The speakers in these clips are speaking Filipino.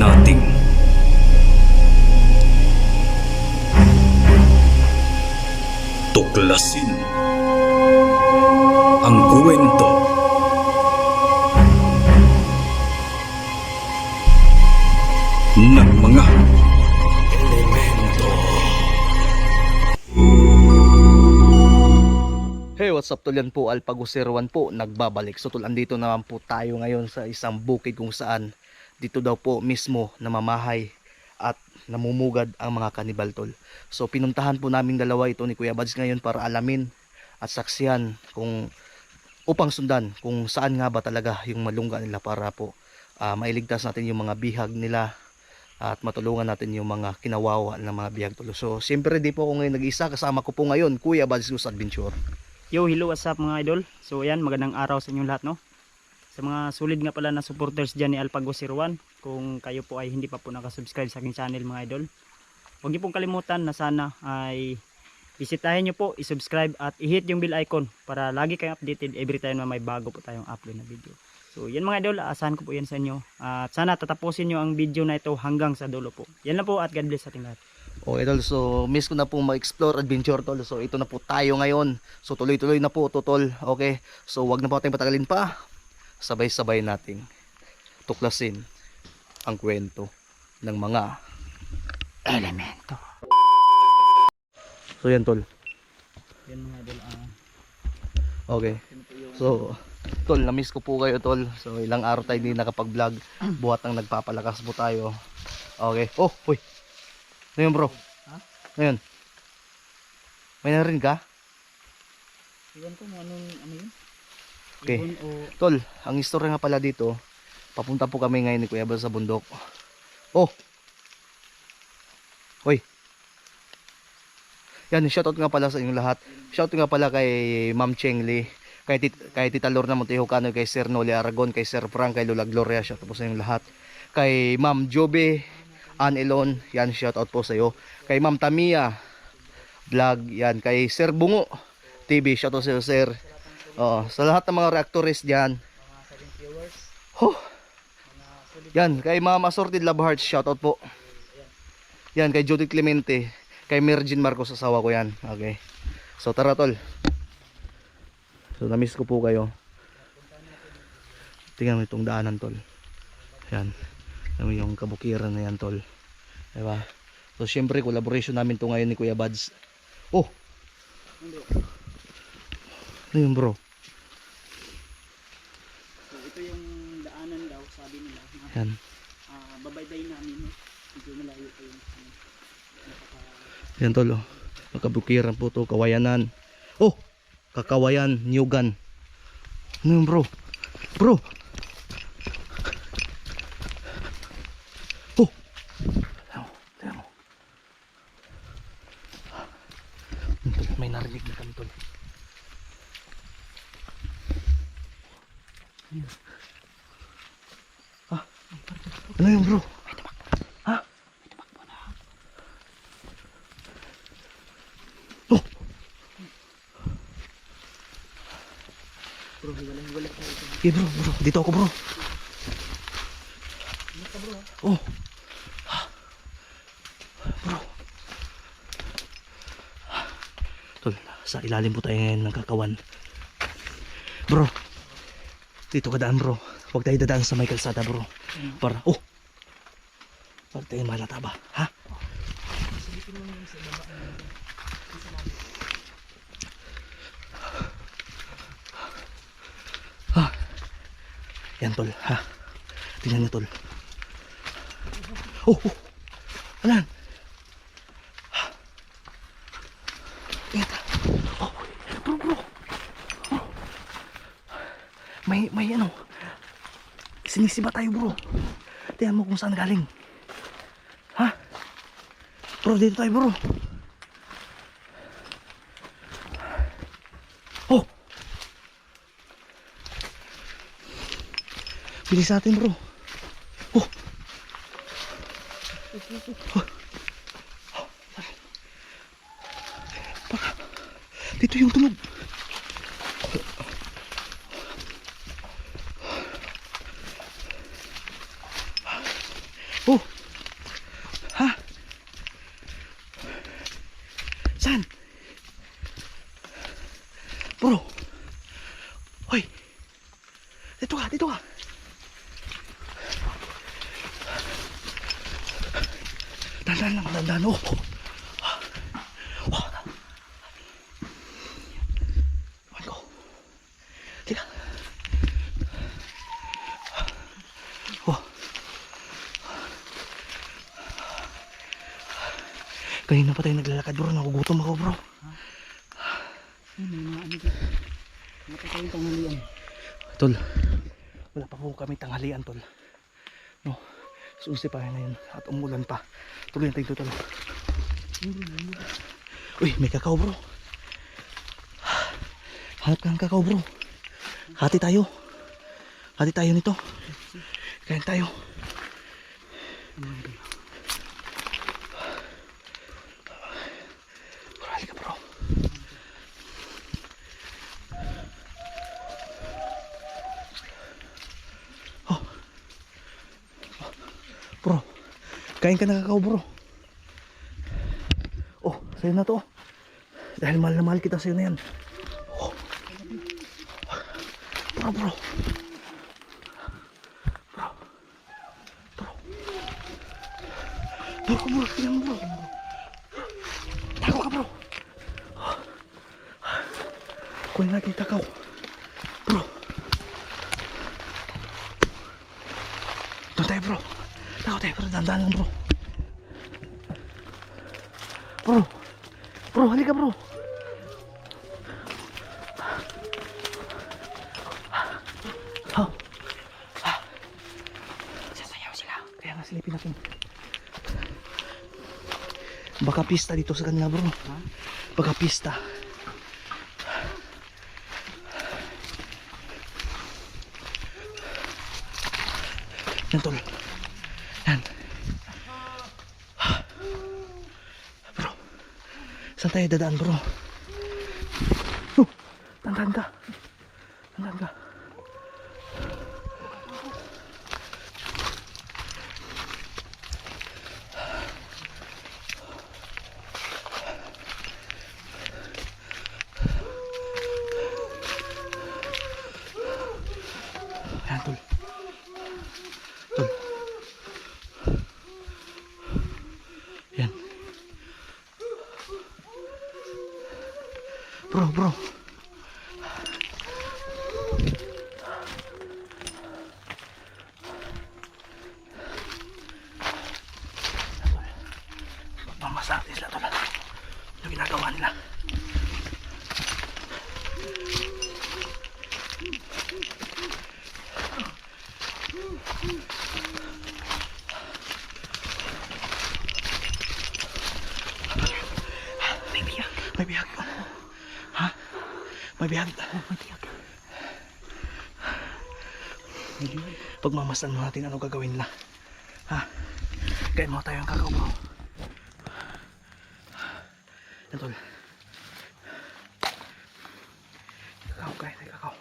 nating tuklasin ang kwento ng mga elemento. Hey, what's up, Tulan po, Alpagusirwan po, nagbabalik. So Tulan, dito naman po tayo ngayon sa isang bukid kung saan dito daw po mismo namamahay at namumugad ang mga kanibal, tol. So pinuntahan po namin dalawa ito ni Kuya Bads ngayon para alamin at saksiyan upang sundan kung saan nga ba talaga yung malungga nila para po mailigtas natin yung mga bihag nila at matulungan natin yung mga kinawawa ng mga bihag, tol. So siyempre di po ako ngayon nag-isa, kasama ko po ngayon Kuya Bads Adventure. Yo, hello, what's up mga idol? So ayan, magandang araw sa inyong lahat, no? Sa mga solid nga pala na supporters dyan ni Alpagusirwan, kung kayo po ay hindi pa po nakasubscribe sa aking channel mga idol, huwag niyo pong kalimutan na sana ay bisitahin niyo po, isubscribe at i-hit yung bell icon para lagi kayong updated every time na may bago po tayong upload na video. So yan mga idol, aasahan ko po yan sa inyo at sana tatapusin nyo ang video na ito hanggang sa dulo po. Yan lang po at God bless sa ating lahat. Okay, tol, so miss ko na po mag-explore adventure, tol. So ito na po tayo ngayon. So tuloy-tuloy na po ito, tol. Okay, so wag na po tayong patagalin pa. Sabay-sabay nating tuklasin ang kwento ng mga elemento. So yan, tol. Yan mga idol, Okay, so tol, na-miss ko po kayo, tol. So ilang araw tayo hindi nakapag-vlog. Buhat ng nagpapalakas po tayo. Okay, oh, uy. Ano yun, bro? Ha? Ano yun? May narinig ka? Iwan ko anong ano yun? Okay. Ibon o... Tol, ang istorya nga pala dito, papunta po kami ngayon ni Kuya Bal sa bundok. Oh! Hoy! Yan, shoutout nga pala sa inyong lahat. Shoutout nga pala kay Ma'am Chengli, kay Tita Lorna Montejocano, kay Sir Noli Aragon, kay Sir Frank, kay Lola Gloria. Shoutout po sa inyong lahat. Kay Ma'am Jobe Anelon, yan, shoutout po sa iyo. Kay Ma'am Tamia Vlog, yan. Kay Sir Bungo TV, shoutout sa iyo, Sir. Sa lahat ng mga reactors diyan. Oh. Yan, kay Ma'am Assorted Love Hearts, shoutout po. Yan, kay Judith Clemente, kay Mergin Marcos, asawa ko yan. Okay. So tara, tol. So na-miss ko po kayo. Tingnan mo itong daanan, tol. Yan. Ano yung kabukiran na yan, tol. Diba? So syempre collaboration namin to ngayon ni Kuya Bads. Oh. Ano yun, bro? So ito yung daanan daw, sabi nila. Yan. Babaybay namin. Medyo malayo pa yung Yan, tol. Oh. Kabukiran po to, Kawayanan. Oh. Kakawayan, Nyugan. Ano yun, bro? Bro. Oh. Tingnan mo. May narinig na kami, tol. Ah, ano yun, bro? Ha? Oh! Bro, hiwalay ko ito. Okay, bro, dito ako, bro. Oh. Bro. Tol, sa ilalim po tayo ngayon ng kakawan. Bro. Dito ka daan, bro. Huwag tayo dadaan sa may kalsada, bro. Para, oh. Para tayo malata ba, ha? Ha? Yan, tol, ha? Tingnan niyo, tol. Oh, oh. Alan. Ingat. Oh, bro. Oh. May ano. Sinisiba tayo, bro. Tingnan mo kung saan galing. Ha? Bro, dito tayo, bro. Oh. Bilis natin, bro. Oh. Dito yung tunog. Oh. Dito ka, dito ka. Dandan lang, dandan. Oh. Ewan ko. Teka. Oh. Kanina pa tayo naglalakad bro, nagugutom ako bro. May mga ano dito. Mata tayong tanghalian. Tol, wala pa po kami tanghalian tol. No, susi pa na yun at umulan pa. Tuloy natin ito tol. Uy, may kakao bro. Hanap ka ng kakao bro. Hati tayo. Hati tayo nito. Kain tayo. Halika bro. Oh. Bro, kain ka na kakao bro. Oh, sa'yo na to. Dahil mahal na mahal kita sa'yo na yan. Oh. Bro, bro. Bro. Bro. Bro, bro. Tingnan mo bro. Tago ka bro. Kunin natin yung kakao. Bro. Doon tayo bro. Tago tayo pero dandan lang bro. Bro. Bro, halika bro. Ha. Ha. Sasayaw sila. Kaya nga silipin natin. Baka pista dito sa kanila bro. Ha? Baka pista. Yan tol. Yan. Bro. Saan tayo dadaan bro? Tandaan ka. Tandaan ka. Yan tol. Tol. Yan. Bro, bro. Mamasakit sila tol. Ano ginagawa nila? May bihag. May bihag. Ha? May bihag. May bihag. Pagmamasdan mo natin ano gagawin nila. Ha? Kain mo tayo ang kakao bro. Yan tol. Kakao, kain tayo kakao.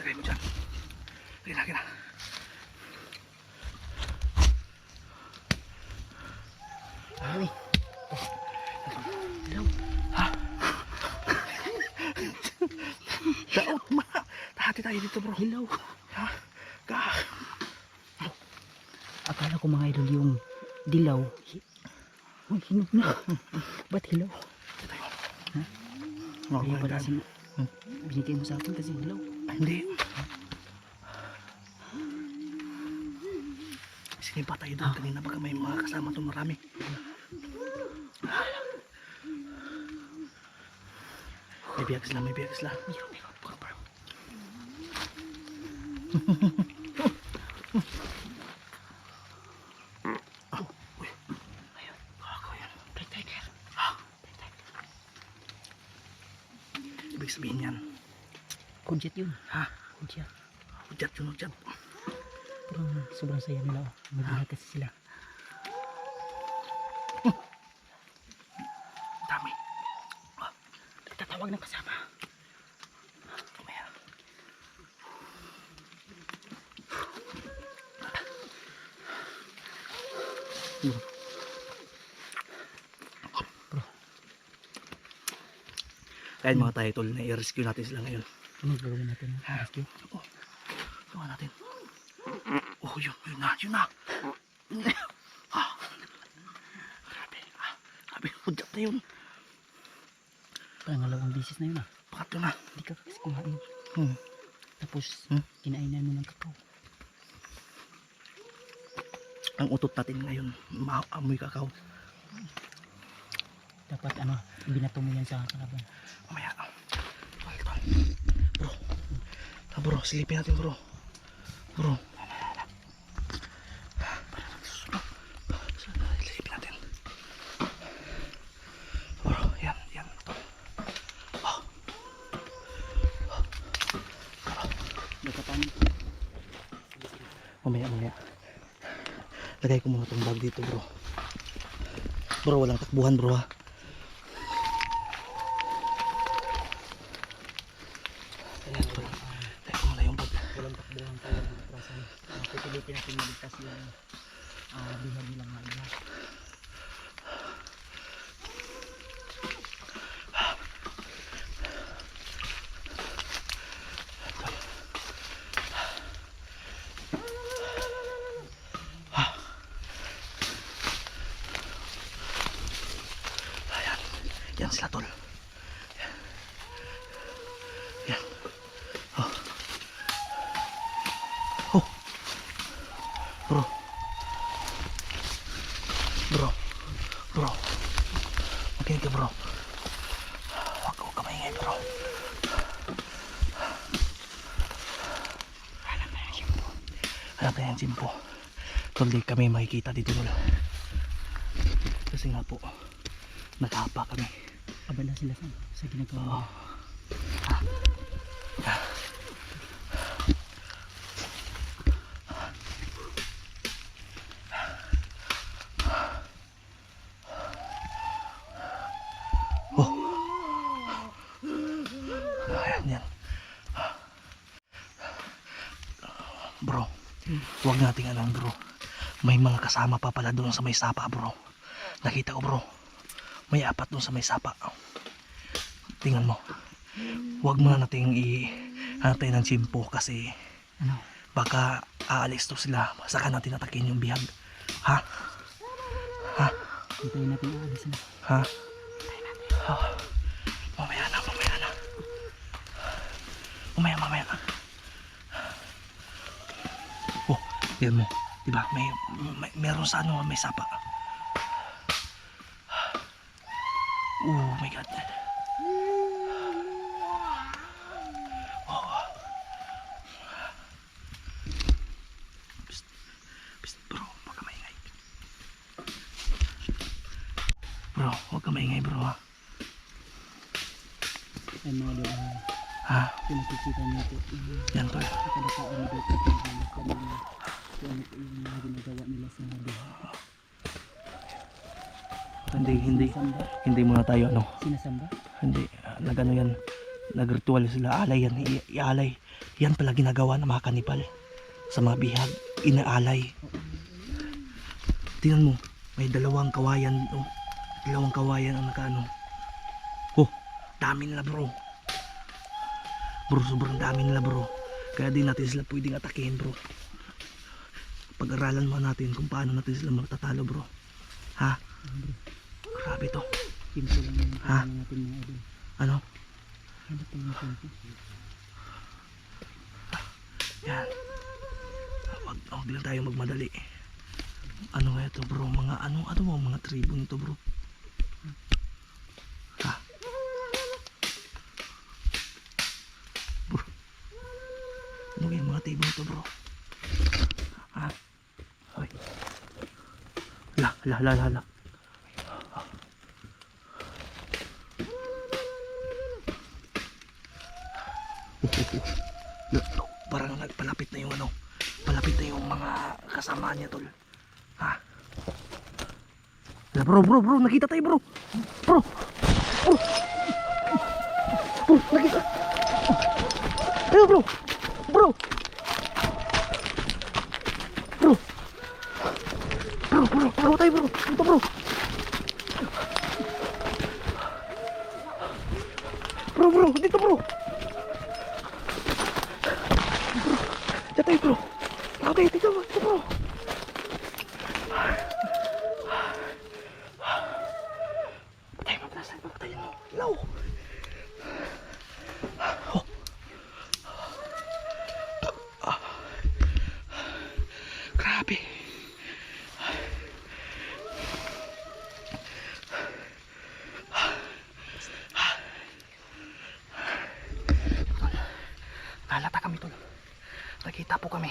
Lagay mo dyan. Lagay na. Ay. Ha? Daot ma. Tahati tayo dito bro. Hilaw. Ha? Ka. Akala ko mga idol yung dilaw. Uy, hinog na. Ba't hilaw? Ha? Kaya pala binigay mo sa akin kasi hilaw. Hindi. Sige pa tayo doon. Kanina baka may mga kasama doon marami. May biyag sila, may biyag sila. Ibig sabihin yan. Kudyat yun. Ha? Kudyat. Udyat yun, udyat. Pero sobrang saya nila. Mabilag kasi sila. Dami. Tatawag ng kasama. Kumaya. Kaya mga tayo tol, na-rescue natin sila ngayon. Ano gagawin natin? Rescue? Oh, gawa natin. Oh, yun na. Ah, grabe, hudyat na yun. Pangalawang bisis na yun ah. Pangatlo na. Hindi ka kasi kumain. Hmm. Tapos, Hmm? kinainan mo ng kakao. Ang utot natin ngayon, maamoy kakao. Dapat ano, binato mo yan sa kalaban. Mamaya. Bro. Bro, silipin natin bro. Bro. Silipin natin. Bro, yan. Oh. Nagkatang. Mamaya. Lagay ko muna itong bag dito bro. Bro, walang takbuhan bro ha. Ayan bro. Lagay ko muna yung bag. Walang takbuhan tayo ng atrasan. Pipilitin natin maligtas yung bihag nilang mga. Yan sila tol. Yan. Oh. Bro. Makinig ka bro. Huwag ka maingay bro. Hanap na yung simpo. Tol, di kami makikita dito tol. Kasi nga po, nakahapa kami. Abala sila sa ginagawa. Ayan. Bro, huwag nating alam bro. May mga kasama pa pala doon sa may sapa bro. Nakita ko bro. May 4 doon sa may sapa. Tingnan mo. Huwag mo na nating i-hantay ng simpo kasi Ano? baka aalis to sila. Saka natin atakin yung bihag. Ha? Hintayin natin aalis na. Ha? Mamaya na. Mamaya. Oh, yan mo. Diba? Meron sa ano, may sapa. Oh my God. Oh. Psst, bro, huwag ka maingay. Bro, huwag ka maingay bro ha. Ay mga doon. Ha? Pinakikita niyo po. Yan tol. Nakalakaan na dito yung kanila. Kung ano po yung ginagawa nila sa bihag. Sinasamba? Hindi muna tayo ano. Sinasamba? Hindi, nagano yan. Nagritual sila, alay yan, ialay. Yan pala ginagawa ng mga kanipal sa mga bihag, inaalay. Tingnan mo, may 2 kawayan, oh. 2 kawayan ang nakaano. Oh, dami nila bro. Bro, sobrang dami nila bro. Kaya di natin sila pwedeng atakihin bro. Pag-aralan mo natin kung paano natin sila matatalo bro. Ha? Grabe to. Simple lang yung Ha? natin mga idol. Ano? Hanap lang yung simple. Yan. Huwag lang tayo magmadali. Ano nga ito bro? Ano mga tribo nito bro? Ha? Bro. Ano nga yung mga tribo nito bro? Ha? Hoy. Hala. Parang nagpalapit na yung ano. Palapit na yung mga kasama niya tol. Ha? Bro, nakita tayo bro. Bro, nakita. Ayun bro. Bro tayo bro. Ito bro. bro, dito bro. Diyan tayo bro. Okay, dito bro. Patay mo, nasa iba, patayin mo. Ilaw. Oh. Grabe. Nalata kami tol. Nakita po kami.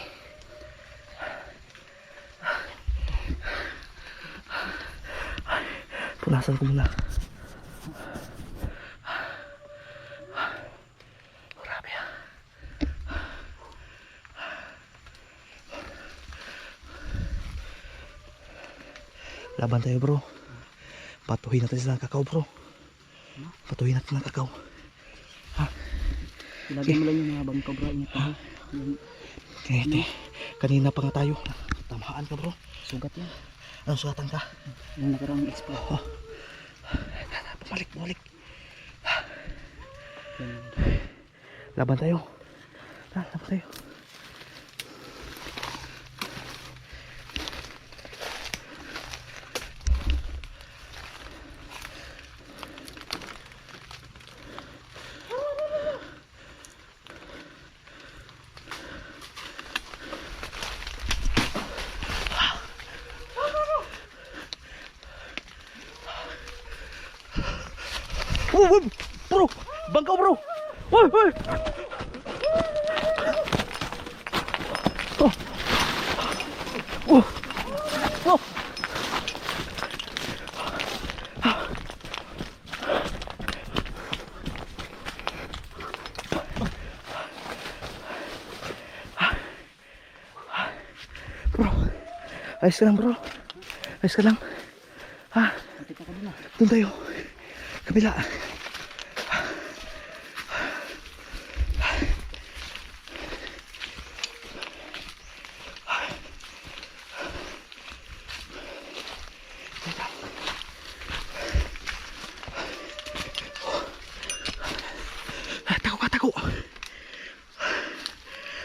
Punasan ko muna. Grabe ah. Laban tayo bro. Patuhin natin sila ng kakao bro. Patuhin natin ng kakao. Ilagay mo lang yung mga bangkaw bro. Ingat tayo. Kinete. Kanina pa nga tayo. Tamaan ka bro. Sugat yan. Anong sugatan ka? Yung nagkaroon ng expo. Bumalik. Laban tayo. Laban tayo. Oh, bro! Bangkaw bro! Hoy! Oh! Oh! Oh! Bro! Ayos ka lang bro! Ayos ka lang! Ha? Doon tayo! Kabila!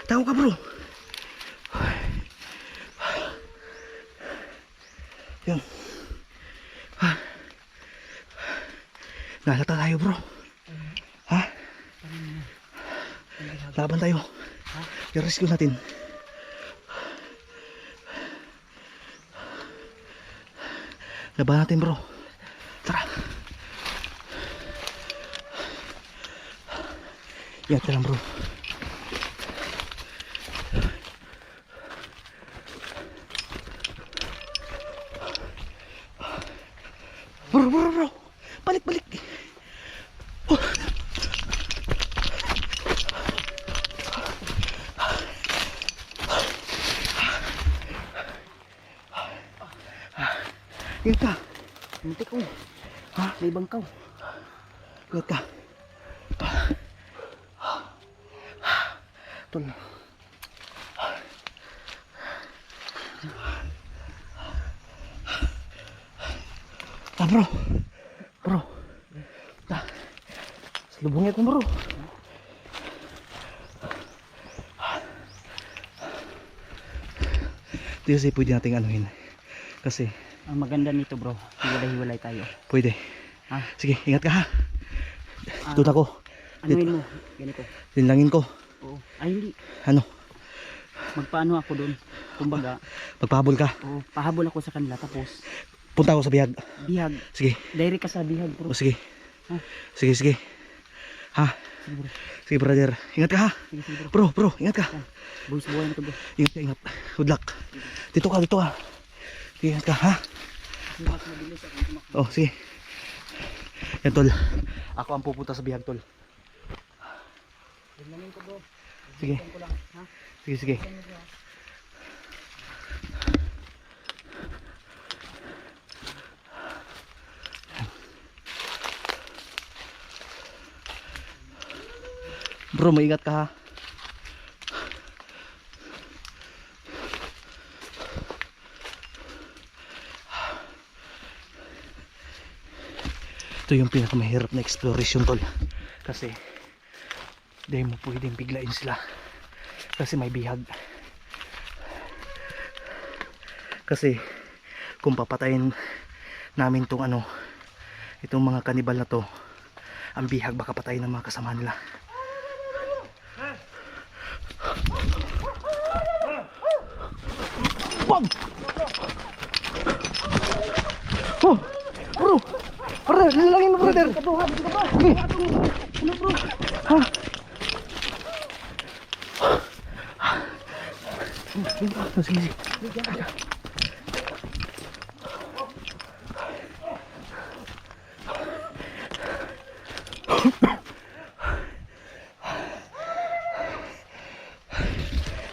Tako ka bro. Yan. Nalata tayo bro. Ha? Laban tayo. I-rescue natin. Laban natin bro. Tara. Ingat ka lang bro. Bro. Balik. Oh. Ingat ka. Muntik ko. Ha? May bangkaw. Ingat ka. Tol. Bro. Salubungin ko bro. Di kasi pwede nating anuhin. Kasi Ang maganda nito bro, hiwalay tayo. pwede. Ha? Sige, ingat ka ha. Doon ako. Anuin mo, ganito. Linlangin ko. Oo. Ay hindi, Ano? magpaano ako doon. Kumbaga, Magpahabol ka. oo, pahabol ako sa kanila tapos Punta ako sa bihag. bihag. Sige. Direct ka sa bihag bro. O sige. Ha? Sige. Ha? Sige bro. Sige brother. Ingat ka ha. Sige bro. Bro, ingat ka. Buwis buhay na to bro. Ingat. Good luck. Dito ka. Sige, ingat ka ha. Mas mabilis ako tumakbo. Oh, sige. Yan tol. Ako ang pupunta sa bihag tol. Tingnan ko bro. Sige. Tingnan ko lang, ha? Sige. Bro, maingat ka ha. Ito yung pinakamahirap na exploration tol. Kasi di mo pwedeng biglain sila kasi may bihag. Kasi kung papatayin namin tong itong mga kanibal na to, ang bihag baka patayin ng mga kasama nila. Wag! Oh! Bro! Brother, lalangin mo brother! Okay. Ano bro? Ha? Sige, sige.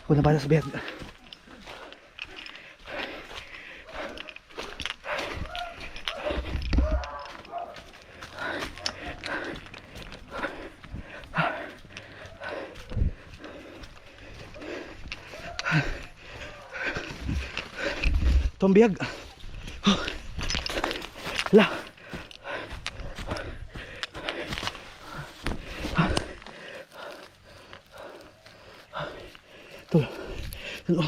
Ako na bala sa bihag. Ito ang bihag. Hala. Ito. Ito.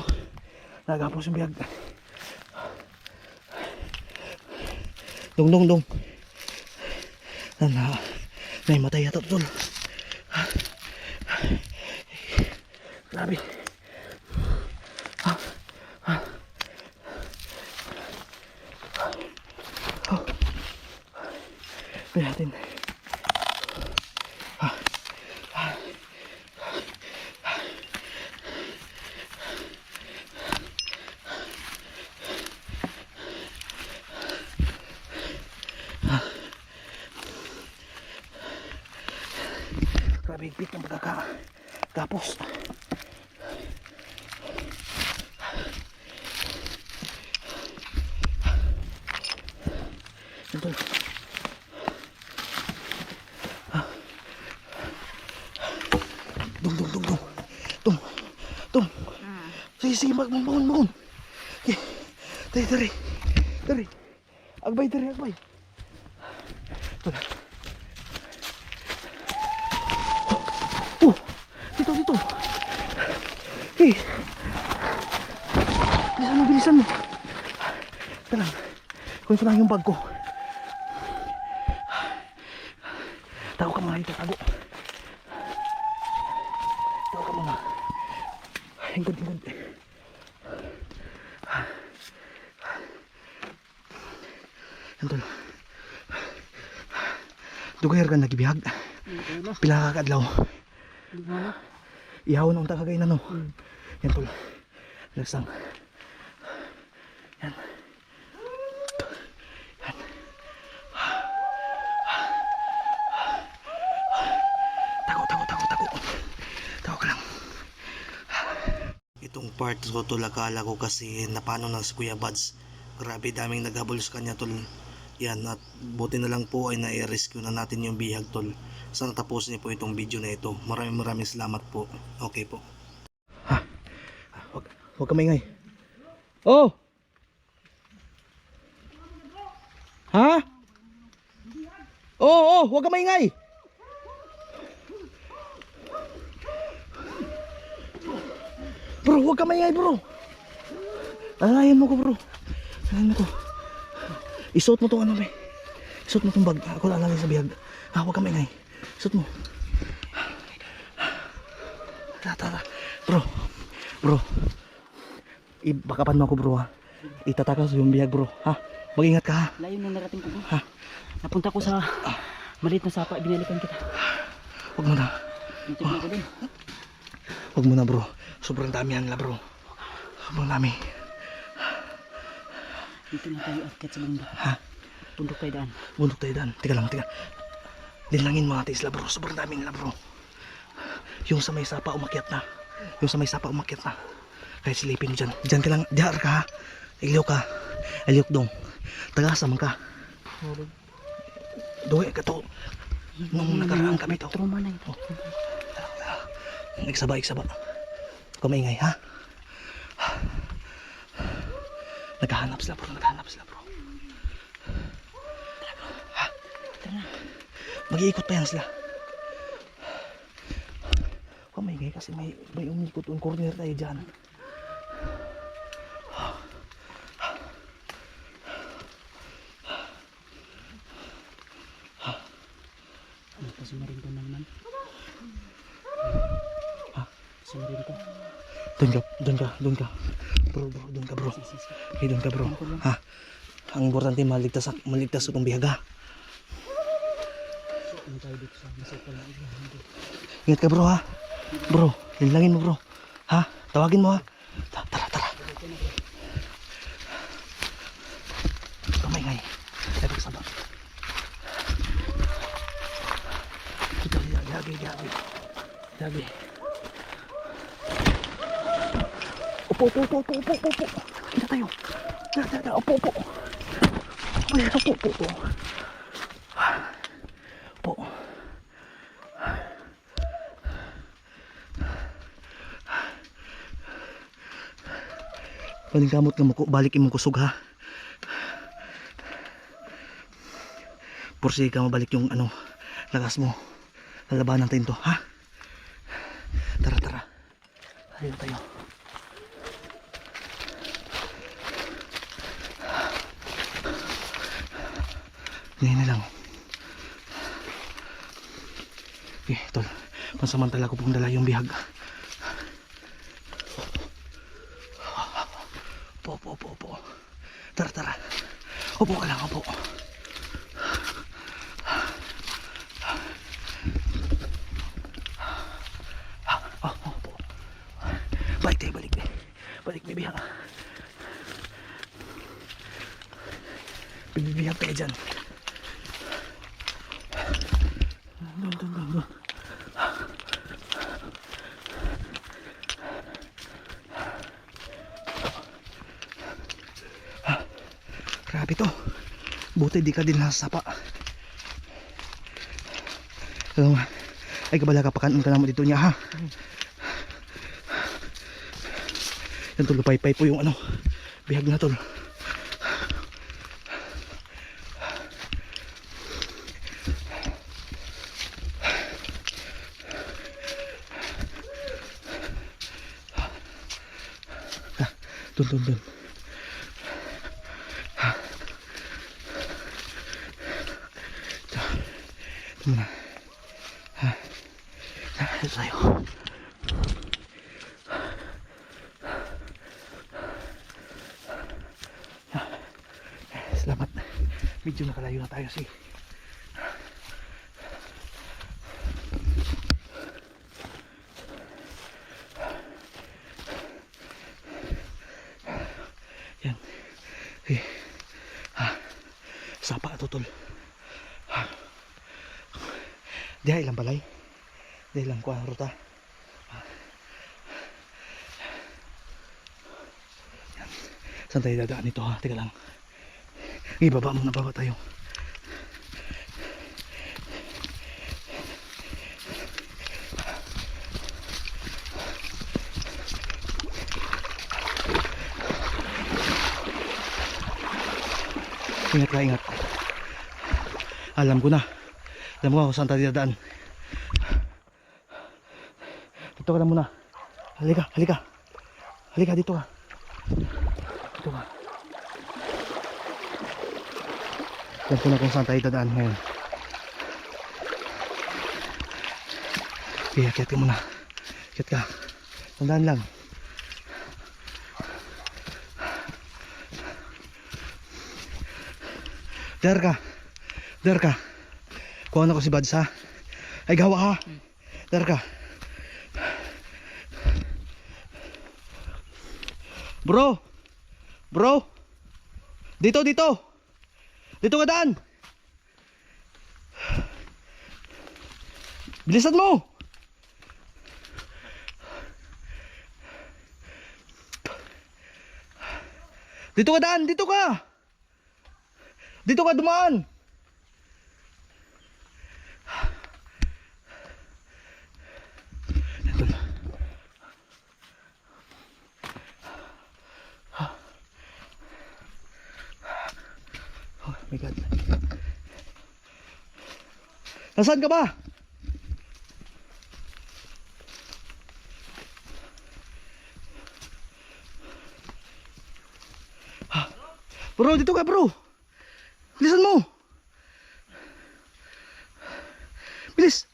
Nagapos yung bihag. Dong. Naimatay yata ito. Grabe. Pwede natin. Grabe higpit ng pagkakatapos. Ito. Dong. Sige, bangun. Okay. Dari. Agbay. Ito na. Dito. Okay. Bilisan mo. Ito lang. Kunin ko lang yung bag ko. Tago ka muna dito, tago. Tago ka muna. Hingkod. Ito. Dugayar ka nagibihag. Pila ka kadlaw. Ihawon ang tagagay na no. Yan tol. Lasang. Yan. Tago ka lang. Itong part ko tol, akala ko kasi napano ng si Kuya Buds. Grabe daming naghabol sa kanya tol. Yan, at buti na lang po ay na-rescue na natin yung bihag tol. Sana tapusin niyo po itong video na ito. Maraming salamat po. Okay po. Huwag ka maingay. Oh! Ha? Oo, huwag ka maingay. Bro, huwag ka maingay bro. Alayan mo ko bro. Alayan mo ko. Isuot mo itong may. Isuot mo itong bag. Ako lalagay sa bihag. Huwag ka maingay. Isuot mo. Tara. Bro. Bakapan mo ako bro ha. Itatakas yung bihag bro. Ha? Mag-ingat ka ha. Layo na narating ko bro. Ha? Napunta ko sa maliit na sapa. Binalikan kita. Huwag mo na. Dito na ko din. Huwag mo na bro. Sobrang dami yan nila bro. Sobrang dami. Dito na tayo akyat sa bundok. Ha? Bundok tayo daan. Teka lang. Linlangin mo natin sila bro. Sobrang dami nila bro. Yung sa may sapa umakyat na. Kaya silipin mo dyan. Dyan ka lang. Diyar ka ha. Iliw ka. Iliw dong. Tagasaman ka. Duwe ka to. Nung nakaraan kami to. Trauma na ito. Iksaba. Kumaingay ha. Naghahanap sila bro. Ha? Mag-iikot pa yan sila. maingay kasi may umikot yung corner tayo dyan. Pasumarin ko naman. Pasumarin ko. Doon ka. Bro, doon ka bro. Okay, doon ka bro. Ha? Ang importante maligtas akong biyaga. Ano tayo dito sa masukal na ilo? Ingat ka bro ha. Bro, linlangin mo bro. Ha? Tawagin mo ha. Tara. Kamay. Sabi sa bak. Gabi. Upo. Kita tayo. Upo. Ay, upo. Upo. Paling kamot nga mo ko, balik imong kusog ha. Porsi ka mabalik yung lakas mo. Lalabanan tayo to, ha? Tara. Ayun tayo. Ngayon na lang. Okay, tol. Pansamantala ko pong dala yung bihag. Upo. Tara. Upo ka lang, upo. Upo. Balik, may bihag. Bibihag tayo dyan. Doon. Grabe to. Buti di ka din nasapa. Ay kabala ka pakanon ka naman dito niya ha. Yan tol, lupay-pay po yung bihag na tol. Doon. Ito muna. Ito tayo. Salamat. Medyo nakalayo na tayo Yan. Okay. Sapa ito tol. Diha ilang balay. Diha ilang kuha ruta. Yan. Saan tayo dadaan ito ha? Teka lang. Ibaba muna, baba tayo. Ingat. Alam ko kung saan tayo dadaan. Dito ka lang muna. Halika dito ka. Alam ko na kung saan tayo dadaan ngayon. Okay, akyat ka muna. Akyat ka. Tandaan lang. Dar ka. Kuha na ko si Bads ha. Ay gawa ha. Dar ka. Bro. Dito. Dito ka daan. Bilisan mo. Dito ka daan. Dito ka dumaan. Oh my God. Nasaan ka ba? Bro, dito ka bro. Bilisan mo. Bilis.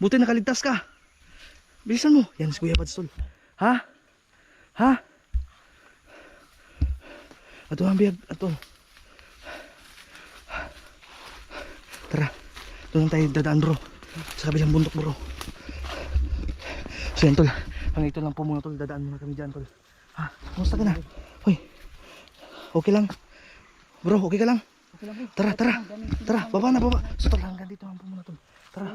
Buti nakaligtas ka. Bilisan mo. Yan si Kuya Pads tol. Ha? Ha? Ato ang biyag. Ato. Tara. Doon tayo dadaan bro. Sa kabilang bundok bro. So yan tol. Hanggang ito lang po muna tol. Dadaan muna kami dyan tol. Ha? Kumusta ka na? Hoy. Okay lang. Bro, okay ka lang? Tara, tara. Tara, baba na, baba. So tol, hanggang dito lang po muna tol. Tara.